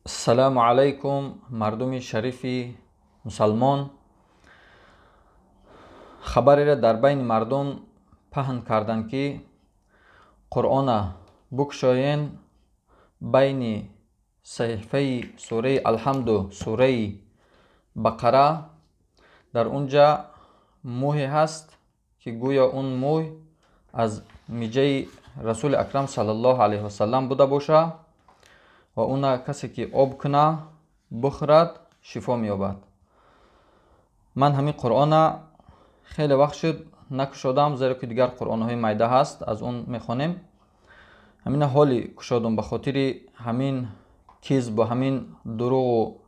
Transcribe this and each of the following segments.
السلام علیکم مردم شریف مسلمان. خبری را در بین مردم پهن کردند که قرآن بگشایند بین صحیفه سوره الحمد و سوره بقره. در اونجا موهی هست که گویا اون موه از میجه رسول اکرم صلی الله علیه و سلم بوده باشه و اون کسی که آب کنه بخورد شفا مییابد. من همین قرآن خیلی وقت شد نکشادم، زیرا که دیگر قرآن های مایده هست از اون میخوانیم. همین حالی کشادم به خاطر همین کذب و همین دروغ و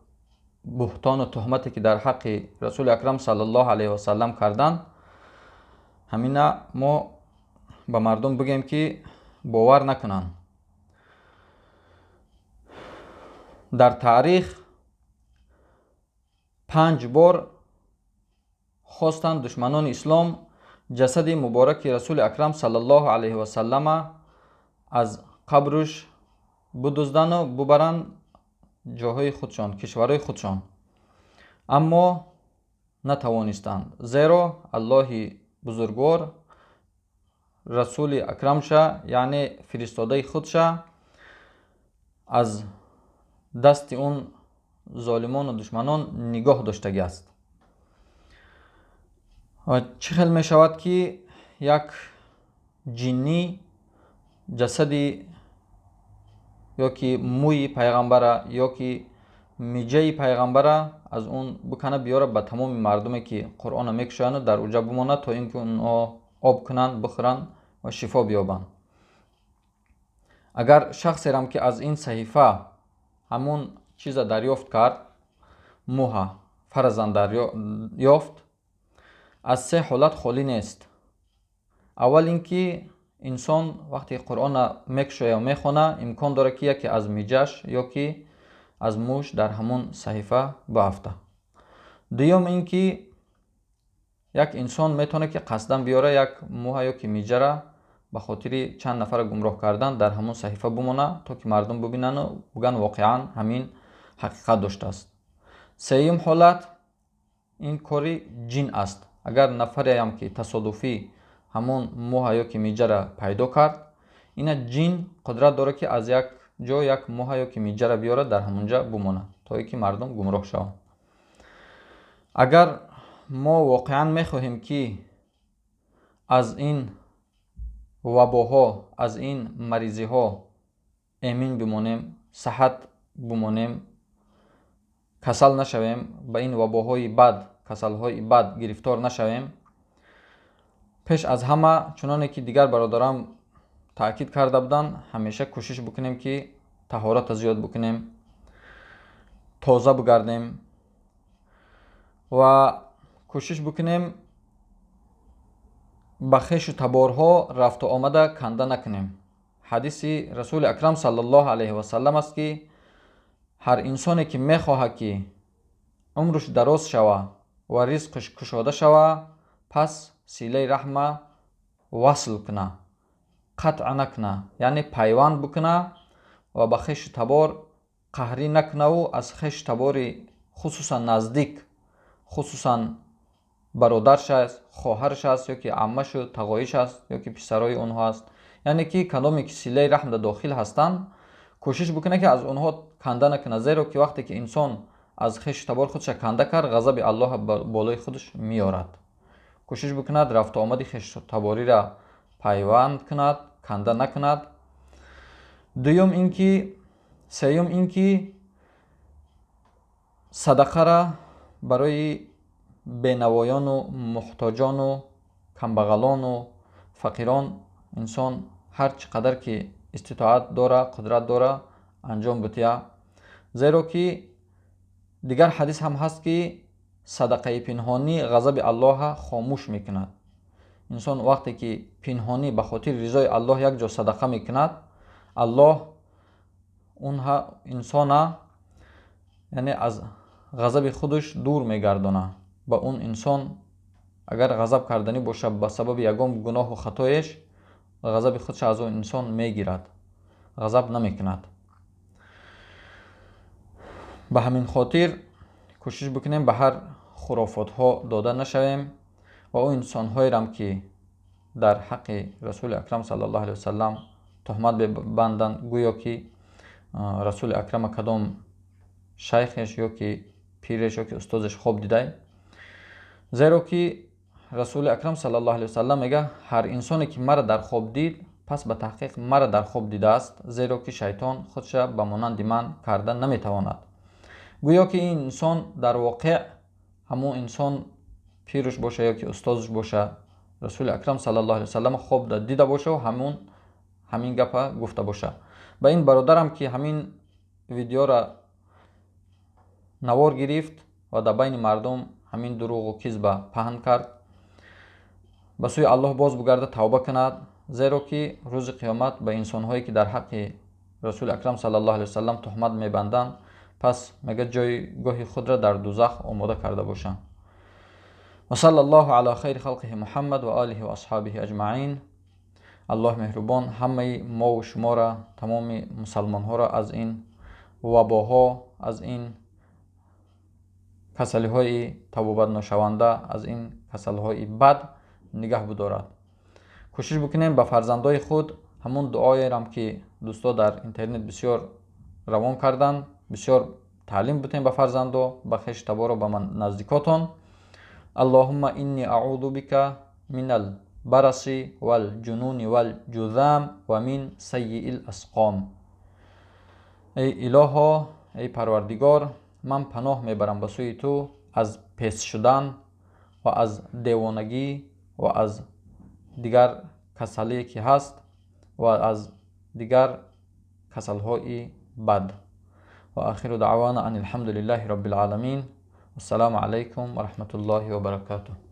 بهتان و تهمتی که در حق رسول اکرم صلی الله علیه و سلم کردند. همین ما به مردم بگیم که باور نکنند. در تاریخ 5 بار خواستند دشمنان اسلام جسد مبارک رسول اکرم صلی الله علیه و سلم از قبرش بدزدند و ببرند جاهای خودشان، کشورهای خودشان، اما نتوانستند، زیرا الله بزرگوار رسول اکرمش یعنی فرستاده خودش از دست اون ظالمان و دشمنان نگاه داشته است. و چه خیلی می شود که یک جنی جسدی یا که موی پیغمبر یا که میجه پیغمبر از اون بکنه بیاره به تمام مردمی که قرآن میکشند در اوجا بمانه تا اینکه اونها آب کنند بخورند و شفا بیابند. اگر شخصی هم که از این صحیفه همون چیز دریافت کرد، موها فرزند دریافت، از 3 حالت خالی نیست. اول اینکه انسان وقتی قرآن میکشه و میخونه امکان داره که یکی از میجش یا که از موش در همون صحیفه بافته. دوم اینکه یک انسان میتونه که قصدن بیاره یک موها یا که میجه را به خاطر چند نفر گمراه کردن در همون صحیفه بمونه تا که مردم ببینن و بگن واقعا همین حقیقت داشته است. سوم حالت این کاری جن است. اگر نفری هم که تصادفی همون موها یا که میجه را پیدا کرد، این جن قدرت داره که از یک جا یک موها یا که میجه را بیاره در همونجا بمونه تا اینکه مردم گمراه شوند. اگر ما واقعا میخواهیم که از این وباها، از این مریضی ها امین بمانیم، صحت بمانیم، کسل نشویم، به این وباهای بد، کسل های بد گرفتار نشویم، پیش از همه چنانه که دیگر برادرام تاکید کرده بودن، همیشه کوشش بکنیم که طهارت زیاد بکنیم، تازه بگردیم و کوشش بکنیم به خویش و تبارها رفت و آمده کنده نکنیم. حدیث رسول اکرم صلی الله علیه و سلم است که هر انسانی که میخواهد که عمرش دراز شوه و رزقش کشاده شوه، پس صله رحم وصل کنه، قطع نکنه، یعنی پیوند بکنه و به خویش تبار قهری نکنه و از خویش تبار خصوصا نزدیک، خصوصا برادرش است، خواهرش است، یا که عمش و تقایش است، یا که پسرای اونها است، یعنی که کدامی که صله رحم در داخل هستند کوشش بکنه که از اونها کنده نکنه، زیرا که وقتی که انسان از خویش تبار خودش کنده کرد غضب الله بالای خودش میارد. کوشش بکند رفت و آمد خویش تباری را پیوند کند، کنده نکند. سوم اینکه صدقه را برای بینوایان و محتاجان و کمبغلان و فقیران انسان هر چقدر که استطاعت داره، قدرت داره انجام بده، زیرا که دیگر حدیث هم هست که صدقه پنهانی غضب الله خاموش میکند. انسان وقتی که پنهانی به خاطر رضای الله یک جا صدقه میکند، الله اونها انسان یعنی از غضب خودش دور میگردانه. با اون انسان اگر غضب کردنی باشه به سبب یگام گناه و خطایش، غضب خودش از اون انسان میگیرد، غضب نمیکند. ба ҳамин хотир кӯшиш бикунем ба ҳар хурофотҳо дода нашавем ва ӯ инсонҳоерам ки дар ҳаққи расули акрам саллаллоҳу алайҳи васаллам тӯҳмат мебанданд, гӯё ки расули акрама кадом шайхеш ё ки пиреш ё ки устозеш хоб дидай. Зеро ки расули акрам саллаллоҳу алайҳи васаллам мега ҳар инсоне ки мара дар хоб дид, пас ба таҳқиқ мара дар хоб дидааст, зеро ки шайтон худша ба монанди ман карда наметавонад. гӯё ки ин инсон дар воқеъ ҳамун инсон пируш боша ё ки устозуш боша, расули акрам саллаллоҳу алайҳи васаллам хоб дида боша ва ҳамин гапа гуфта боша. Ба ин бародарам ки ҳамин видеора навор гирифт ва дар байни мардум ҳамин дуруғу кизба паҳн кард, ба сӯи Аллоҳ боз бигарда тавба кунад, зеро ки рӯзи қиёмат ба инсонҳое ки дар ҳаққи расули акрам саллаллоҳу алайҳи васаллам тӯҳмат мебанданд, пас мега ҷойгоҳи худра дар дузах омода карда бошанд. ва саллаллоҳу ала хайри халқиҳи Муҳаммад ва алиҳи ва асҳабиҳи аҷмаин. Аллоҳ меҳрубон ҳамаи мову шумора, тамоми мусалмонҳоро аз ин вабоҳо, аз ин касалиҳои табобатношаванда, аз ин касалҳои бад нигаҳ бидорад. кӯшиш бикунем ба фарзандои худ ҳамун дуоерам ки дӯстон дар интернет бисёр равон карданд, бисёр таълим бутем ба фарзандо, ба хеш таборо ба наздикотон. аллоҳумма инни аъуду бика минал бараси вал ҷунуни вал ҷузам ва мин саййил асқом. эй илоҳо, эй парвардигор, ман паноҳ мебарам ба сӯи ту аз пес шудан ва аз девонагӣ ва аз дигар касалие ки ҳаст ва аз дигар касалҳои бад. ва ахиру даъвона ан алҳамдулиллаҳи роббил аламин. ассалому алайкум ва раҳматуллоҳи ва баракатуҳ.